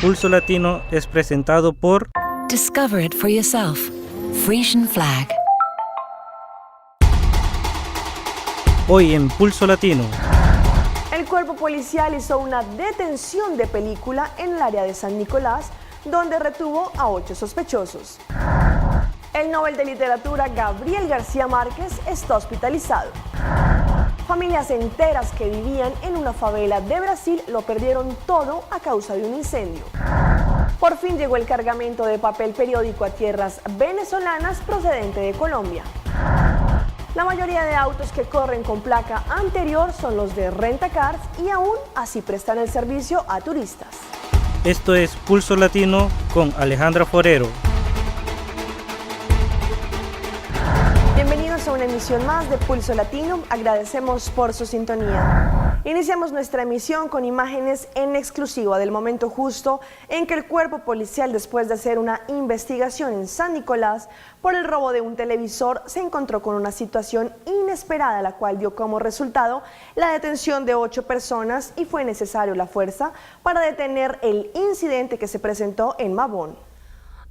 Pulso Latino es presentado por Discover it for yourself. Frisian Flag. Hoy en Pulso Latino. El cuerpo policial hizo una detención de película en el área de San Nicolás, donde retuvo a 8 sospechosos. El Nobel de Literatura Gabriel García Márquez está hospitalizado. Familias enteras que vivían en una favela de Brasil lo perdieron todo a causa de un incendio. Por fin llegó el cargamento de papel periódico a tierras venezolanas procedente de Colombia. La mayoría de autos que corren con placa anterior son los de Rentacars y aún así prestan el servicio a turistas. Esto es Pulso Latino con Alejandra Forero. Bienvenidos a una emisión más de Pulso Latino. Agradecemos por su sintonía. Iniciamos nuestra emisión con imágenes en exclusiva del momento justo en que el cuerpo policial, después de hacer una investigación en San Nicolás por el robo de un televisor, se encontró con una situación inesperada, la cual dio como resultado la detención de 8 personas y fue necesario la fuerza para detener el incidente que se presentó en Mabón.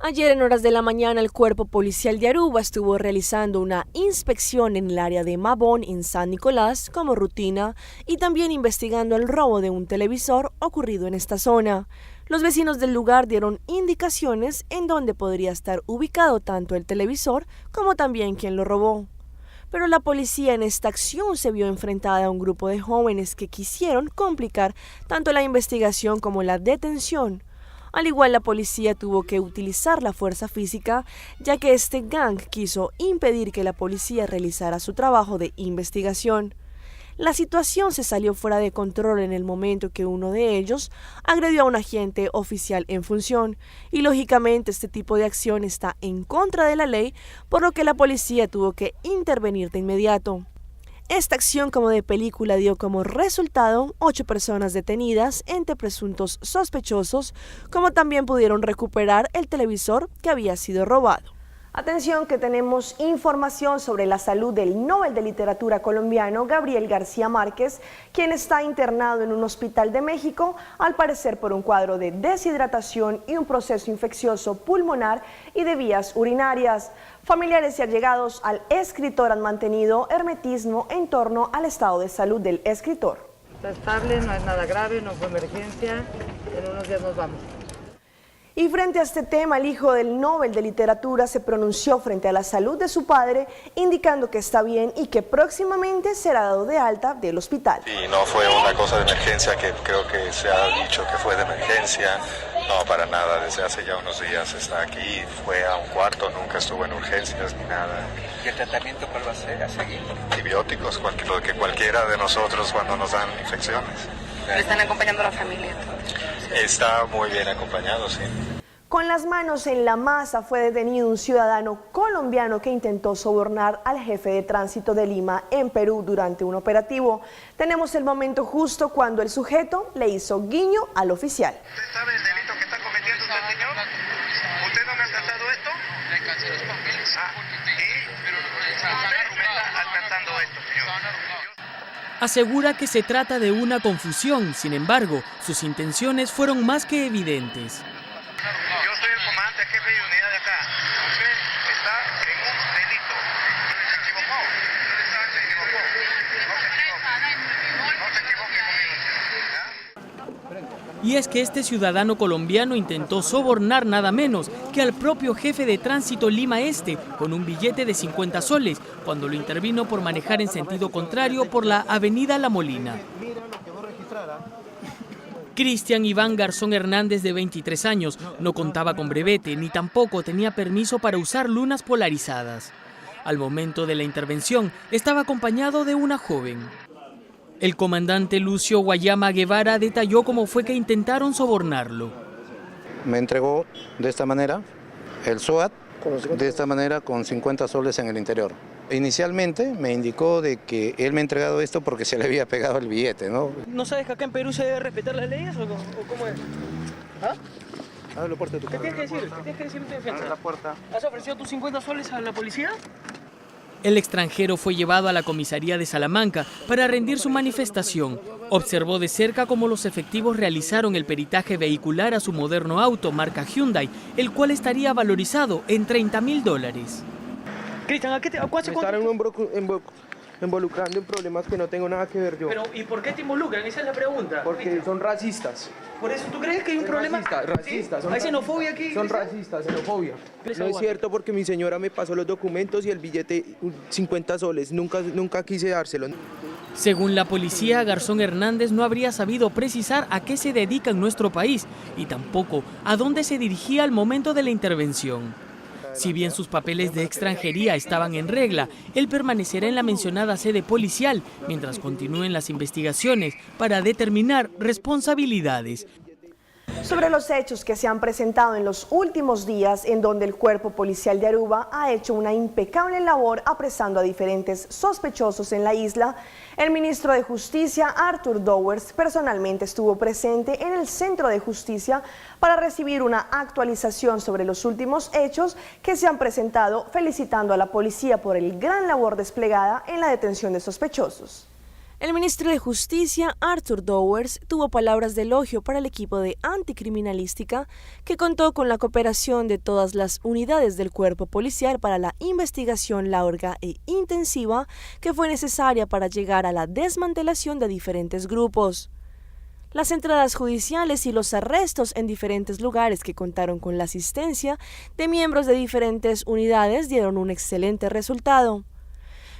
Ayer en horas de la mañana el cuerpo policial de Aruba estuvo realizando una inspección en el área de Mabón en San Nicolás como rutina y también investigando el robo de un televisor ocurrido en esta zona. Los vecinos del lugar dieron indicaciones en dónde podría estar ubicado tanto el televisor como también quién lo robó. Pero la policía en esta acción se vio enfrentada a un grupo de jóvenes que quisieron complicar tanto la investigación como la detención. Al igual, la policía tuvo que utilizar la fuerza física, ya que este gang quiso impedir que la policía realizara su trabajo de investigación. La situación se salió fuera de control en el momento que uno de ellos agredió a un agente oficial en función, y lógicamente este tipo de acción está en contra de la ley, por lo que la policía tuvo que intervenir de inmediato. Esta acción como de película dio como resultado 8 personas detenidas entre presuntos sospechosos, como también pudieron recuperar el televisor que había sido robado. Atención, que tenemos información sobre la salud del Nobel de Literatura colombiano Gabriel García Márquez, quien está internado en un hospital de México, al parecer por un cuadro de deshidratación y un proceso infeccioso pulmonar y de vías urinarias. Familiares y allegados al escritor han mantenido hermetismo en torno al estado de salud del escritor. Está estable, no es nada grave, no fue emergencia, en unos días nos vamos. Y frente a este tema, el hijo del Nobel de Literatura se pronunció frente a la salud de su padre, indicando que está bien y que próximamente será dado de alta del hospital. Y no fue una cosa de emergencia, que creo que se ha dicho que fue de emergencia. No, para nada, desde hace ya unos días está aquí, fue a un cuarto, nunca estuvo en urgencias ni nada. ¿Y el tratamiento cuál va a ser a seguir? Antibióticos, lo que cualquiera de nosotros cuando nos dan infecciones. ¿Le están acompañando a la familia? Está muy bien acompañado, sí. Con las manos en la masa fue detenido un ciudadano colombiano que intentó sobornar al jefe de tránsito de Lima en Perú durante un operativo. Tenemos el momento justo cuando el sujeto le hizo guiño al oficial. ¿Usted sabe el delito que está cometiendo usted, señor? ¿Usted no me ha alcanzado esto? Le alcancé los papeles. Pero usted me está alcanzando esto, señor. Asegura que se trata de una confusión, sin embargo, sus intenciones fueron más que evidentes. Yo soy el comandante jefe de unidad de acá. Usted está en un delito. ¿Se equivocó? Se equivocó. No se equivoque conmigo, señor. Y es que este ciudadano colombiano intentó sobornar nada menos que al propio jefe de tránsito Lima Este con un billete de 50 soles, cuando lo intervino por manejar en sentido contrario por la avenida La Molina. Cristian Iván Garzón Hernández, de 23 años, no contaba con brevete ni tampoco tenía permiso para usar lunas polarizadas. Al momento de la intervención estaba acompañado de una joven. El comandante Lucio Guayama Guevara detalló cómo fue que intentaron sobornarlo. Me entregó de esta manera el SWAT, de esta manera con 50 soles en el interior. Inicialmente me indicó de que él me ha entregado esto porque se le había pegado el billete, ¿no? ¿No sabes que acá en Perú se debe respetar las leyes o cómo es? ¿Ah? Abre la puerta de tu ¿Qué tienes que decir? ¿Qué tienes que decir en tu defensa? Abre la puerta. ¿Has ofrecido tus 50 soles a la policía? El extranjero fue llevado a la comisaría de Salamanca para rendir su manifestación. Observó de cerca cómo los efectivos realizaron el peritaje vehicular a su moderno auto marca Hyundai, el cual estaría valorizado en $30.000. Cristian, ¿a cuánto? Me están involucrando en problemas que no tengo nada que ver yo. Pero, ¿y por qué te involucran? Esa es la pregunta. Porque son racistas. ¿Por eso tú crees que hay un problema? Racistas. ¿Sí? ¿Hay xenofobia aquí? Son racistas, xenofobia. No es cierto porque mi señora me pasó los documentos y el billete 50 soles. Nunca quise dárselo. Según la policía, Garzón Hernández no habría sabido precisar a qué se dedica en nuestro país y tampoco a dónde se dirigía al momento de la intervención. Si bien sus papeles de extranjería estaban en regla, él permanecerá en la mencionada sede policial mientras continúen las investigaciones para determinar responsabilidades. Sobre los hechos que se han presentado en los últimos días, en donde el Cuerpo Policial de Aruba ha hecho una impecable labor apresando a diferentes sospechosos en la isla, el ministro de Justicia, Arthur Dowers, personalmente estuvo presente en el Centro de Justicia para recibir una actualización sobre los últimos hechos que se han presentado, felicitando a la policía por el gran labor desplegada en la detención de sospechosos. El ministro de Justicia, Arthur Dowers, tuvo palabras de elogio para el equipo de anticriminalística que contó con la cooperación de todas las unidades del cuerpo policial para la investigación larga e intensiva que fue necesaria para llegar a la desmantelación de diferentes grupos. Las entradas judiciales y los arrestos en diferentes lugares que contaron con la asistencia de miembros de diferentes unidades dieron un excelente resultado.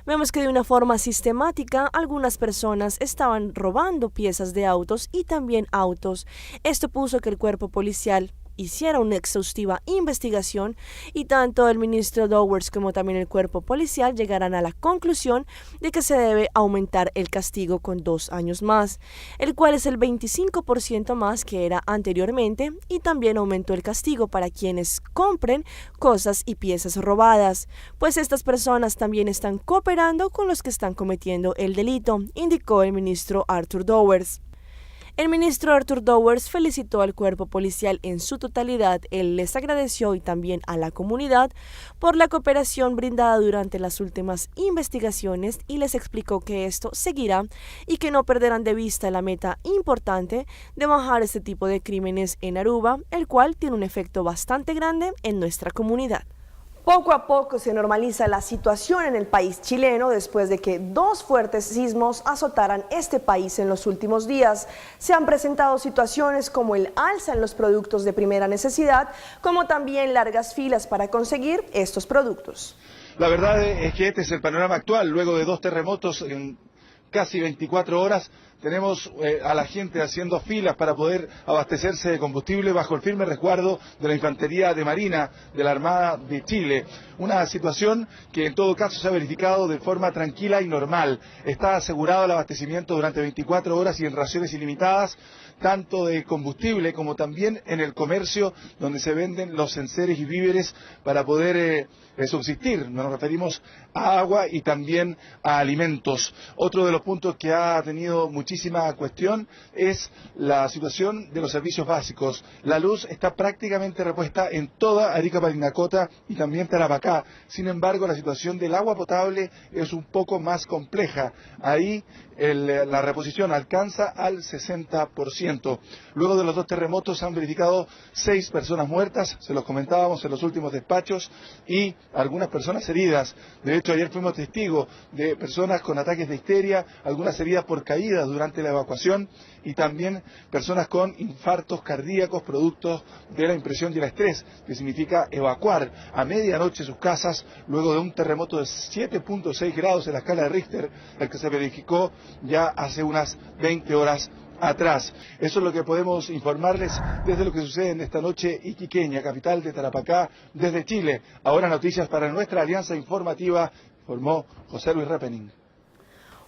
Vemos que de una forma sistemática algunas personas estaban robando piezas de autos y también autos. Esto puso que el cuerpo policial hiciera una exhaustiva investigación y tanto el ministro Dowers como también el cuerpo policial llegarán a la conclusión de que se debe aumentar el castigo con 2 años más, el cual es el 25% más que era anteriormente, y también aumentó el castigo para quienes compren cosas y piezas robadas, pues estas personas también están cooperando con los que están cometiendo el delito, indicó el ministro Arthur Dowers. El ministro Arthur Dowers felicitó al cuerpo policial en su totalidad. Él les agradeció y también a la comunidad por la cooperación brindada durante las últimas investigaciones y les explicó que esto seguirá y que no perderán de vista la meta importante de bajar este tipo de crímenes en Aruba, el cual tiene un efecto bastante grande en nuestra comunidad. Poco a poco se normaliza la situación en el país chileno después de que 2 fuertes sismos azotaran este país en los últimos días. Se han presentado situaciones como el alza en los productos de primera necesidad, como también largas filas para conseguir estos productos. La verdad es que este es el panorama actual. Luego de 2 terremotos en casi 24 horas, tenemos a la gente haciendo filas para poder abastecerse de combustible bajo el firme resguardo de la Infantería de Marina de la Armada de Chile. Una situación que en todo caso se ha verificado de forma tranquila y normal. Está asegurado el abastecimiento durante 24 horas y en raciones ilimitadas, tanto de combustible como también en el comercio donde se venden los enseres y víveres para poder subsistir. Nos referimos a agua y también a alimentos. Otro de los puntos que ha tenido muchísima cuestión es la situación de los servicios básicos. La luz está prácticamente repuesta en toda Arica, Parinacota y también Tarapacá. Sin embargo, la situación del agua potable es un poco más compleja. Ahí la reposición alcanza al 60%. Luego de los 2 terremotos se han verificado 6 personas muertas, se los comentábamos en los últimos despachos, y algunas personas heridas. De hecho, ayer fuimos testigos de personas con ataques de histeria, algunas heridas por caídas durante la evacuación y también personas con infartos cardíacos producto de la impresión y el estrés, que significa evacuar a medianoche sus casas luego de un terremoto de 7.6 grados en la escala de Richter, el que se verificó ya hace unas 20 horas atrás. Eso es lo que podemos informarles desde lo que sucede en esta noche iquiqueña, capital de Tarapacá, desde Chile. Ahora noticias para nuestra alianza informativa, informó José Luis Repening.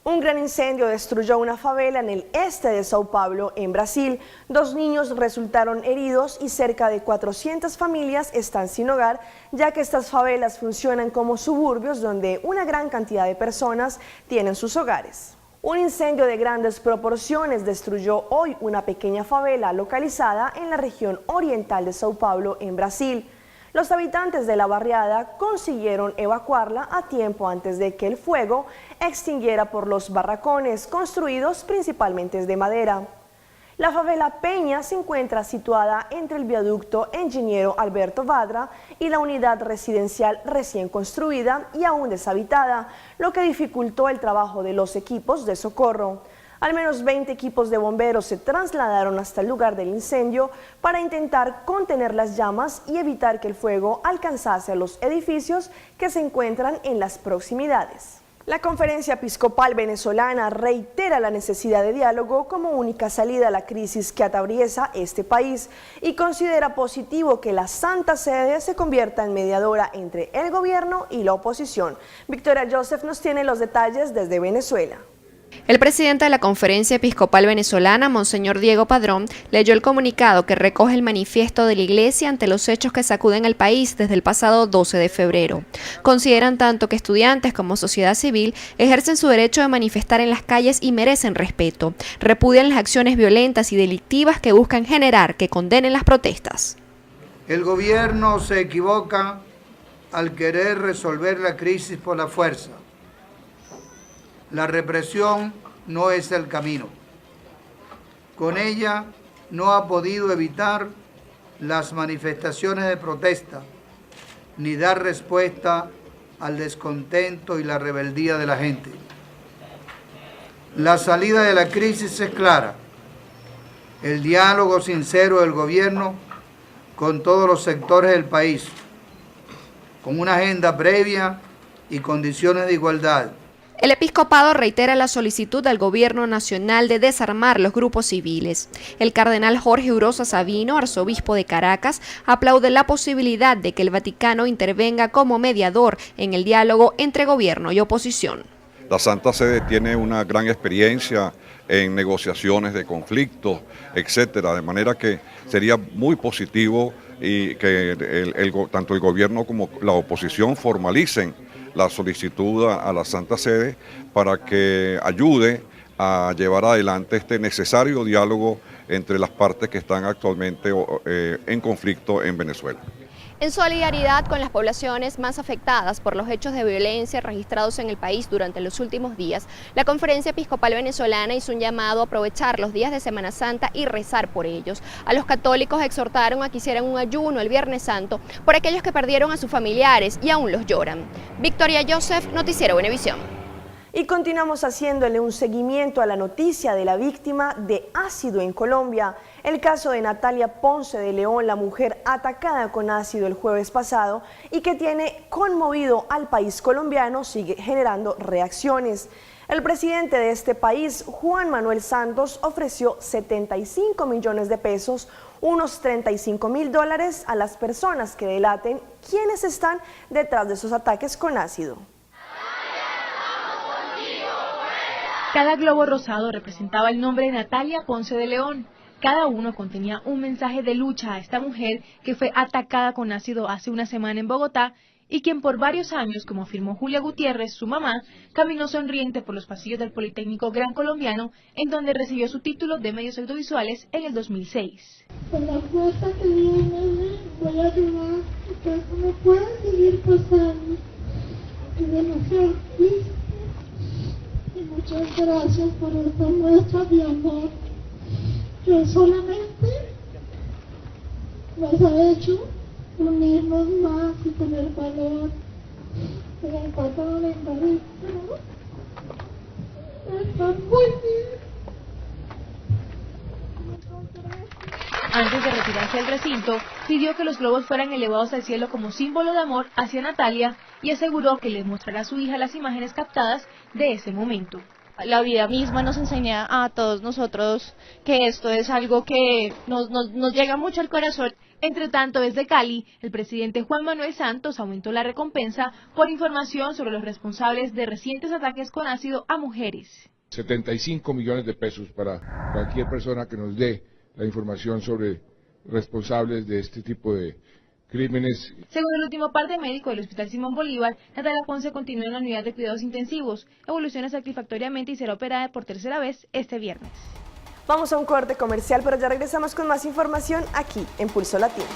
Un gran incendio destruyó una favela en el este de Sao Paulo, en Brasil. 2 niños resultaron heridos y cerca de 400 familias están sin hogar, ya que estas favelas funcionan como suburbios donde una gran cantidad de personas tienen sus hogares. Un incendio de grandes proporciones destruyó hoy una pequeña favela localizada en la región oriental de Sao Paulo, en Brasil. Los habitantes de la barriada consiguieron evacuarla a tiempo antes de que el fuego extinguiera por los barracones construidos principalmente de madera. La favela Peña se encuentra situada entre el viaducto Ingeniero Alberto Badra y la unidad residencial recién construida y aún deshabitada, lo que dificultó el trabajo de los equipos de socorro. Al menos 20 equipos de bomberos se trasladaron hasta el lugar del incendio para intentar contener las llamas y evitar que el fuego alcanzase a los edificios que se encuentran en las proximidades. La Conferencia Episcopal Venezolana reitera la necesidad de diálogo como única salida a la crisis que atraviesa este país y considera positivo que la Santa Sede se convierta en mediadora entre el gobierno y la oposición. Victoria Joseph nos tiene los detalles desde Venezuela. El presidente de la Conferencia Episcopal Venezolana, Monseñor Diego Padrón, leyó el comunicado que recoge el manifiesto de la Iglesia ante los hechos que sacuden al país desde el pasado 12 de febrero. Consideran tanto que estudiantes como sociedad civil ejercen su derecho de manifestar en las calles y merecen respeto. Repudian las acciones violentas y delictivas que buscan generar que condenen las protestas. El gobierno se equivoca al querer resolver la crisis por la fuerza. La represión no es el camino. Con ella no ha podido evitar las manifestaciones de protesta, ni dar respuesta al descontento y la rebeldía de la gente. La salida de la crisis es clara. El diálogo sincero del gobierno con todos los sectores del país, con una agenda previa y condiciones de igualdad. El episcopado reitera la solicitud al gobierno nacional de desarmar los grupos civiles. El cardenal Jorge Urosa Sabino, arzobispo de Caracas, aplaude la posibilidad de que el Vaticano intervenga como mediador en el diálogo entre gobierno y oposición. La Santa Sede tiene una gran experiencia en negociaciones de conflictos, etcétera, de manera que sería muy positivo y que tanto el gobierno como la oposición formalicen la solicitud a la Santa Sede para que ayude a llevar adelante este necesario diálogo entre las partes que están actualmente en conflicto en Venezuela. En solidaridad con las poblaciones más afectadas por los hechos de violencia registrados en el país durante los últimos días, la Conferencia Episcopal Venezolana hizo un llamado a aprovechar los días de Semana Santa y rezar por ellos. A los católicos exhortaron a que hicieran un ayuno el Viernes Santo por aquellos que perdieron a sus familiares y aún los lloran. Victoria Joseph, Noticiero Venevisión. Y continuamos haciéndole un seguimiento a la noticia de la víctima de ácido en Colombia. El caso de Natalia Ponce de León, la mujer atacada con ácido el jueves pasado y que tiene conmovido al país colombiano, sigue generando reacciones. El presidente de este país, Juan Manuel Santos, ofreció 75 millones de pesos, unos $35.000, a las personas que delaten quiénes están detrás de esos ataques con ácido. Cada globo rosado representaba el nombre de Natalia Ponce de León. Cada uno contenía un mensaje de lucha a esta mujer que fue atacada con ácido hace una semana en Bogotá y quien por varios años, como afirmó Julia Gutiérrez, su mamá, caminó sonriente por los pasillos del Politécnico Gran Colombiano, en donde recibió su título de medios audiovisuales en el 2006. Con la fuerza que viene, voy a ayudar a que eso no pueda seguir pasando. Es demasiado triste. Y muchas gracias por esta muestra de amor que solamente nos ha hecho unirnos más y tener valor. En el pasado la embarré, está muy bien. Antes de retirarse del recinto, pidió que los globos fueran elevados al cielo como símbolo de amor hacia Natalia y aseguró que les mostrará a su hija las imágenes captadas de ese momento. La vida misma nos enseña a todos nosotros que esto es algo que nos llega mucho al corazón. Entre tanto, desde Cali, el presidente Juan Manuel Santos aumentó la recompensa por información sobre los responsables de recientes ataques con ácido a mujeres. 75 millones de pesos para cualquier persona que nos dé la información sobre responsables de este tipo de crímenes. Según el último parte médico del Hospital Simón Bolívar, Natalia Ponce continúa en la unidad de cuidados intensivos, evoluciona satisfactoriamente y será operada por tercera vez este viernes. Vamos a un corte comercial, pero ya regresamos con más información aquí en Pulso Latino.